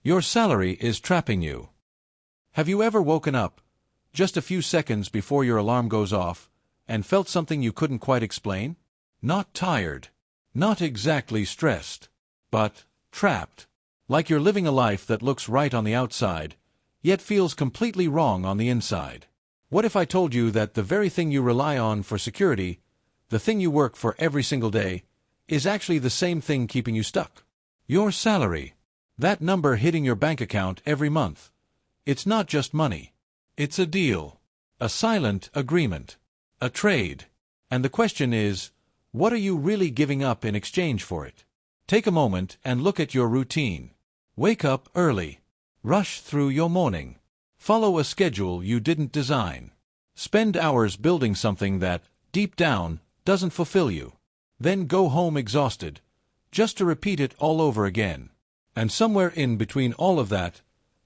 Your salary is trapping you. Have you ever woken up, just a few seconds before your alarm goes off, and felt something you couldn't quite explain? Not tired, not exactly stressed, but trapped. Like you're living a life that looks right on the outside, yet feels completely wrong on the inside. What if I told you that the very thing you rely on for security, the thing you work for every single day, is actually the same thing keeping you stuck? Your salary. That number hitting your bank account every month. It's not just money. It's a deal. A silent agreement. A trade. And the question is, what are you really giving up in exchange for it? Take a moment and look at your routine. Wake up early. Rush through your morning. Follow a schedule you didn't design. Spend hours building something that, deep down, doesn't fulfill you. Then go home exhausted, just to repeat it all over again. And somewhere in between all of that,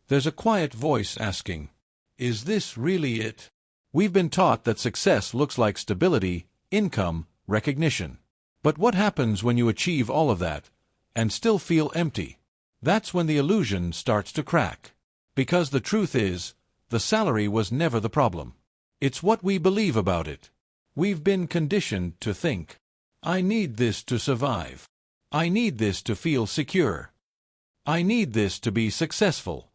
there's a quiet voice asking, is this really it? We've been taught that success looks like stability, income, recognition. But what happens when you achieve all of that, and still feel empty? That's when the illusion starts to crack. Because the truth is, the salary was never the problem. It's what we believe about it. We've been conditioned to think, I need this to survive. I need this to feel secure. I need this to be successful.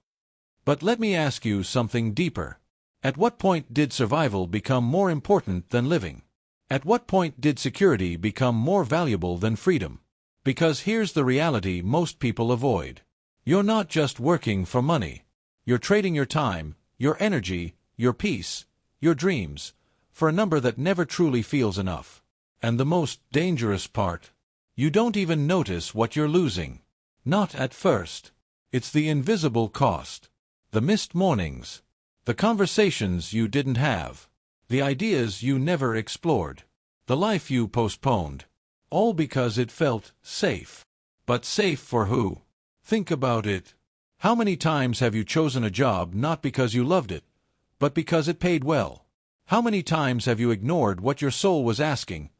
But let me ask you something deeper. At what point did survival become more important than living? At what point did security become more valuable than freedom? Because here's the reality most people avoid. You're not just working for money. You're trading your time, your energy, your peace, your dreams, for a number that never truly feels enough. And the most dangerous part, you don't even notice what you're losing. Not at first. It's the invisible cost. The missed mornings. The conversations you didn't have. The ideas you never explored. The life you postponed. All because it felt safe. But safe for who? Think about it. How many times have you chosen a job not because you loved it, but because it paid well? How many times have you ignored what your soul was asking,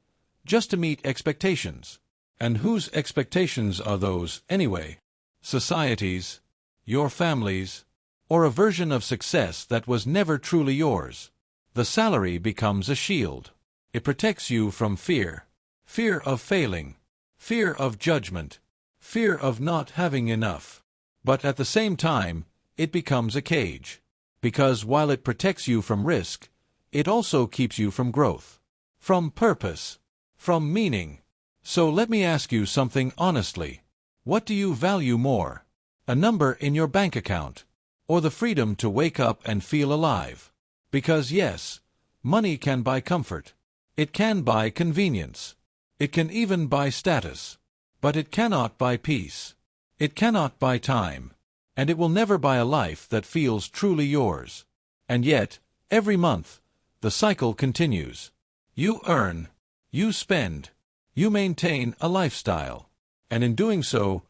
just to meet expectations? And whose expectations are those, anyway? Society's, your family's, or a version of success that was never truly yours? The salary becomes a shield. It protects you from fear. Fear of failing. Fear of judgment. Fear of not having enough. But at the same time, it becomes a cage. Because while it protects you from risk, it also keeps you from growth. From purpose. From meaning. So let me ask you something honestly. What do you value more? A number in your bank account? Or the freedom to wake up and feel alive? Because yes, money can buy comfort. It can buy convenience. It can even buy status. But it cannot buy peace. It cannot buy time. And it will never buy a life that feels truly yours. And yet, every month, the cycle continues. You earn. You spend. You maintain a lifestyle. And in doing so,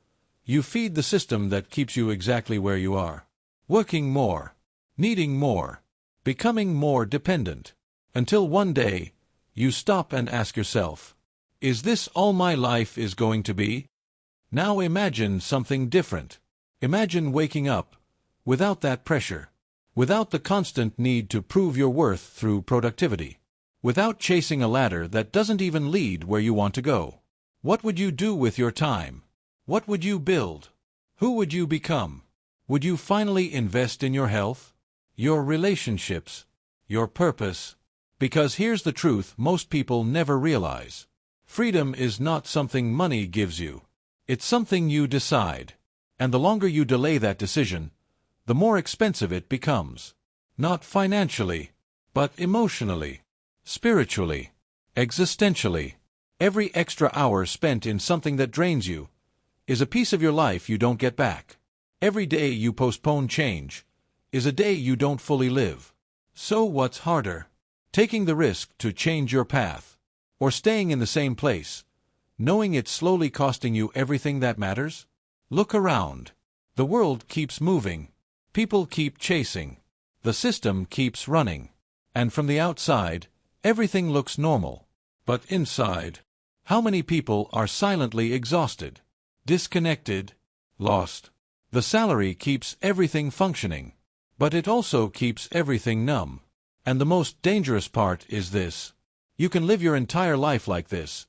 you feed the system that keeps you exactly where you are. Working more. Needing more. Becoming more dependent. Until one day, you stop and ask yourself, is this all my life is going to be? Now imagine something different. Imagine waking up, without that pressure. Without the constant need to prove your worth through productivity. Without chasing a ladder that doesn't even lead where you want to go. What would you do with your time? What would you build? Who would you become? Would you finally invest in your health? Your relationships? Your purpose? Because here's the truth most people never realize. Freedom is not something money gives you. It's something you decide. And the longer you delay that decision, the more expensive it becomes. Not financially, but emotionally, spiritually, existentially. Every extra hour spent in something that drains you is a piece of your life you don't get back. Every day you postpone change is a day you don't fully live. So what's harder? Taking the risk to change your path, or staying in the same place, knowing it's slowly costing you everything that matters? Look around. The world keeps moving. People keep chasing. The system keeps running. And from the outside, everything looks normal. But inside, how many people are silently exhausted, disconnected, lost? The salary keeps everything functioning, but it also keeps everything numb. And the most dangerous part is this. You can live your entire life like this,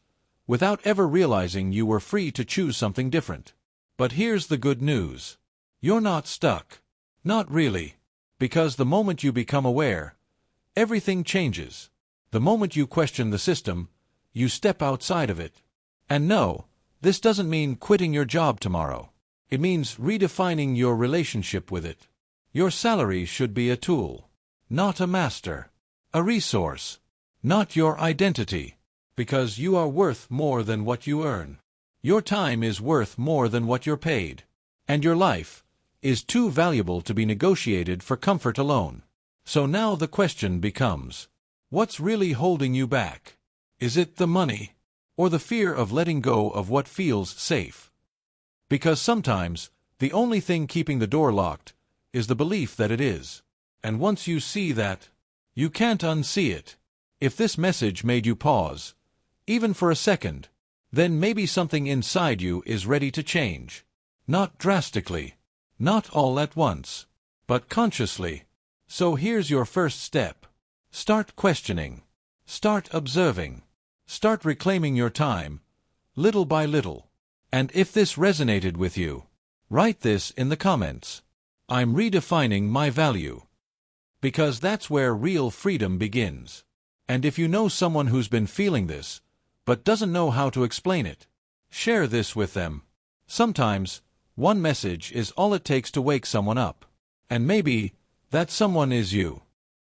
without ever realizing you were free to choose something different. But here's the good news. You're not stuck. Not really. Because the moment you become aware, everything changes. The moment you question the system, you step outside of it. And no, this doesn't mean quitting your job tomorrow. It means redefining your relationship with it. Your salary should be a tool, not a master. A resource, not your identity. Because you are worth more than what you earn. Your time is worth more than what you're paid. And your life is too valuable to be negotiated for comfort alone. So now the question becomes, what's really holding you back? Is it the money? Or the fear of letting go of what feels safe? Because sometimes, the only thing keeping the door locked is the belief that it is. And once you see that, you can't unsee it. If this message made you pause, even for a second, then maybe something inside you is ready to change. Not drastically, not all at once, but consciously. So here's your first step. Start questioning. Start observing. Start reclaiming your time, little by little. And if this resonated with you, write this in the comments. I'm redefining my value. Because that's where real freedom begins. And if you know someone who's been feeling this, but doesn't know how to explain it, share this with them. Sometimes, one message is all it takes to wake someone up. And maybe, that someone is you.